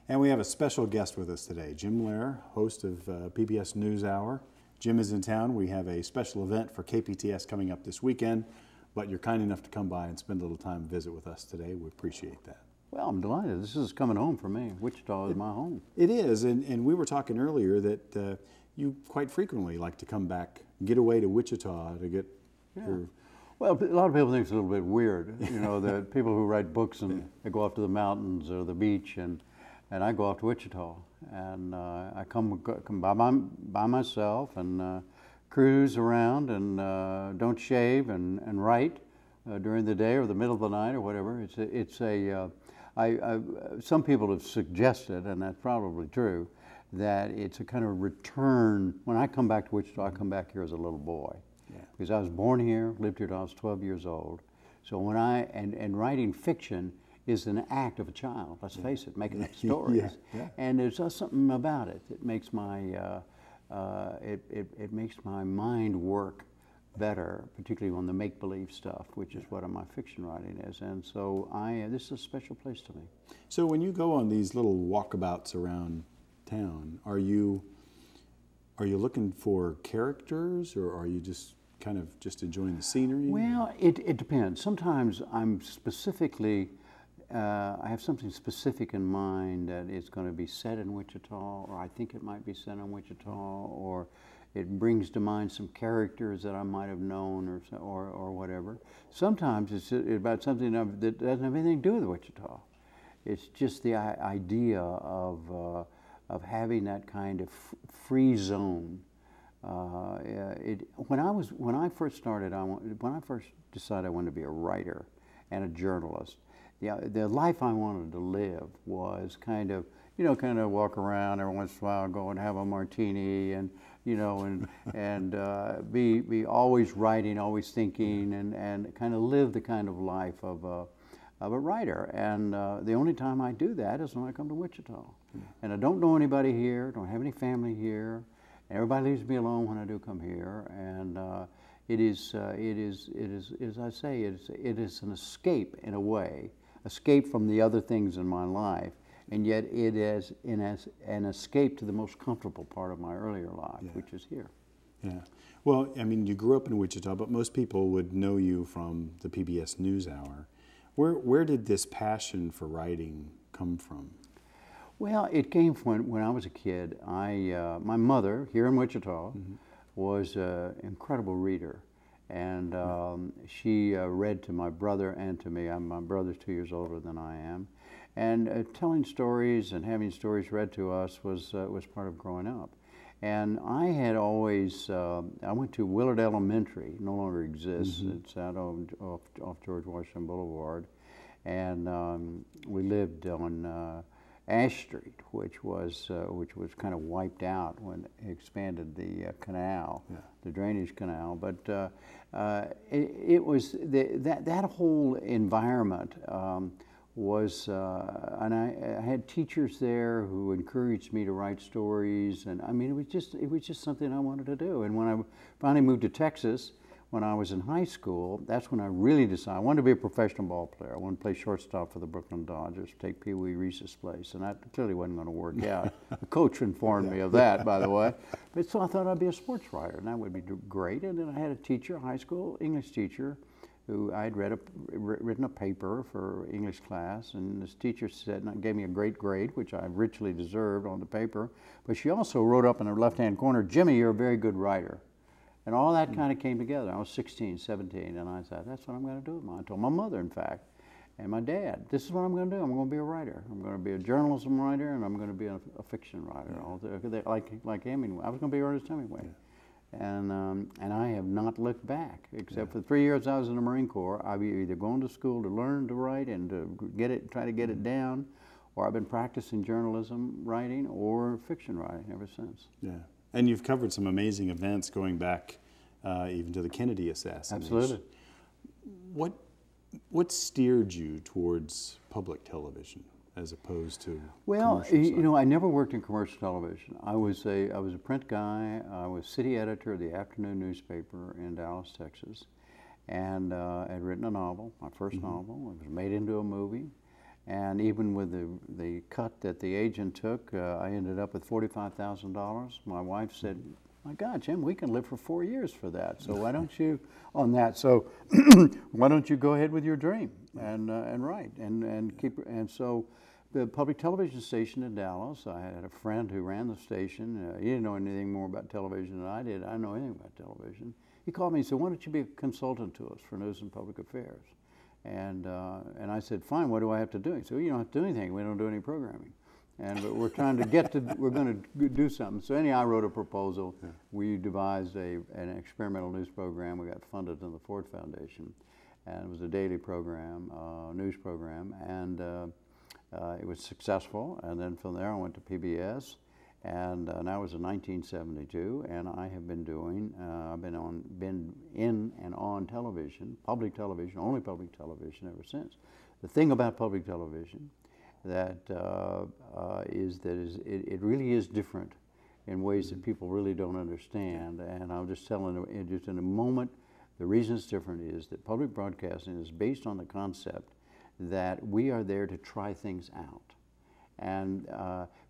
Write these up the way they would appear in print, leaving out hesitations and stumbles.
And we have a special guest with us today, Jim Lehrer, host of PBS NewsHour. Jim is in town. We have a special event for KPTS coming up this weekend, but you're kind enough to come by and spend a little time and visit with us today. We appreciate that. Well, I'm delighted. This is coming home for me. Wichita is my home. It is, and we were talking earlier that you quite frequently like to come back, get away to Wichita to get your... Well, a lot of people think it's a little bit weird, you know, that people who write books and they go off to the mountains or the beach, and I go off to Wichita, and I come by myself and cruise around and don't shave and write during the day or the middle of the night or whatever. Some people have suggested, and that's probably true, that it's a kind of return. When I come back to Wichita, I come back here as a little boy. Yeah. Because I was born here, lived here till I was 12 years old. So when and writing fiction is an act of a child, let's face it, making up stories. And there's just something about it that makes my, it makes my mind work better, particularly on the make-believe stuff, which is what my fiction writing is. And so this is a special place to me. So when you go on these little walkabouts around town, are you looking for characters, or are you just kind of just enjoying the scenery? Well, it depends. Sometimes I'm specifically, I have something specific in mind that it's going to be set in Wichita, or I think it might be set in Wichita, or it brings to mind some characters that I might have known, or whatever. Sometimes it's about something that doesn't have anything to do with Wichita. It's just the idea of having that kind of free zone. When I first decided I wanted to be a writer and a journalist, the life I wanted to live was kind of walk around every once in a while, go and have a martini, and and be always writing, always thinking, and kind of live the kind of life of a writer. And the only time I do that is when I come to Wichita. And I don't know anybody here, don't have any family here. Everybody leaves me alone when I do come here. And it is, as I say, it is an escape in a way, escape from the other things in my life. And yet it is an escape to the most comfortable part of my earlier life, which is here. Yeah. Well, I mean, you grew up in Wichita, but most people would know you from the PBS NewsHour. Where did this passion for writing come from? Well, it came from when I was a kid. My mother, here in Wichita, was an incredible reader. And she read to my brother and to me. My brother's 2 years older than I am. And telling stories and having stories read to us was part of growing up. And I had always, I went to Willard Elementary, no longer exists. It's out off George Washington Boulevard. And we lived on Ash Street, which was kind of wiped out when it expanded the canal, the drainage canal. But it was that whole environment was, and I had teachers there who encouraged me to write stories, and I mean it was just something I wanted to do. And when I finally moved to Texas, when I was in high school, that's when I really decided I wanted to be a professional ball player. I wanted to play shortstop for the Brooklyn Dodgers, take Pee Wee Reese's place, and that clearly wasn't going to work out. The coach informed me of that, by the way. But so I thought I'd be a sports writer, and that would be great. And then I had a teacher, a high school English teacher, who I had written a paper for English class, and this teacher said, and gave me a great grade, which I richly deserved on the paper, but she also wrote up in the left-hand corner, "Jimmy, you're a very good writer." And all that kind of came together. I was 16, 17, and I said, that's what I'm going to do. I told my mother, in fact, and my dad, this is what I'm going to do. I'm going to be a writer. I'm going to be a journalism writer, and I'm going to be a fiction writer. Like Hemingway. I was going to be Ernest Hemingway. And I have not looked back, except for the 3 years I was in the Marine Corps. I've either gone to school to learn to write and to try to get it down, or I've been practicing journalism writing or fiction writing ever since. Yeah. And you've covered some amazing events going back even to the Kennedy assassination. Absolutely. What steered you towards public television as opposed to I never worked in commercial television. I was a print guy. I was city editor of the afternoon newspaper in Dallas, Texas, and had written a novel, my first novel. It was made into a movie, And even with the cut that the agent took, I ended up with $45,000. My wife said, my God, Jim, we can live for 4 years for that. So why don't you, on that, so why don't you go ahead with your dream and write and keep, and so the public television station in Dallas, I had a friend who ran the station. He didn't know anything more about television than I did. I didn't know anything about television. He called me and said, why don't you be a consultant to us for news and public affairs? And I said, fine, what do I have to do? He said, well, you don't have to do anything. We don't do any programming. But we're trying to get to, we're going to do something. So anyhow, I wrote a proposal. Yeah. We devised an experimental news program. We got funded in the Ford Foundation. And it was a daily program, news program. And it was successful. And then from there, I went to PBS. And that was in 1972. And I have been doing, I've been in and on television, public television, only public television ever since. The thing about public television that it really is different in ways that people really don't understand. And I'll just tell in just in a moment, the reason it's different is that public broadcasting is based on the concept that we are there to try things out. And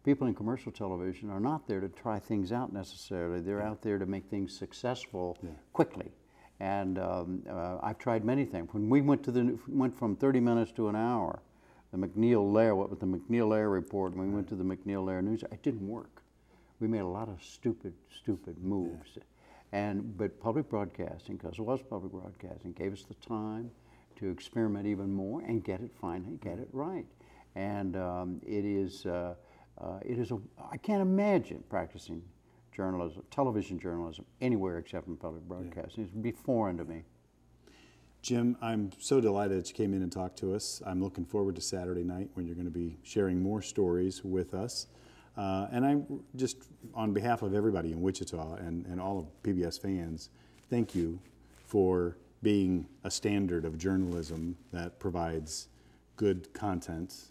people in commercial television are not there to try things out necessarily. They're out there to make things successful quickly. And I've tried many things. When we went from 30 minutes to an hour, the McNeil-Lehrer, what was the McNeil-Lehrer report, and we went to the McNeil-Lehrer news, it didn't work. We made a lot of stupid moves. But public broadcasting, because it was public broadcasting, gave us the time to experiment even more and finally get it right. And I can't imagine practicing journalism, television journalism, anywhere except in public broadcasting. It would be foreign to me. Jim, I'm so delighted that you came in and talked to us. I'm looking forward to Saturday night when you're going to be sharing more stories with us. And I just, on behalf of everybody in Wichita and all of PBS fans, thank you for being a standard of journalism that provides good content,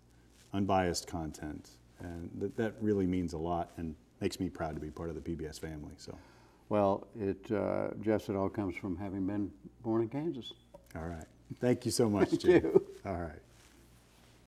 unbiased content, and that really means a lot and makes me proud to be part of the PBS family. So, well, Jess, it all comes from having been born in Kansas. All right. Thank you so much, Jim. Thank you. All right.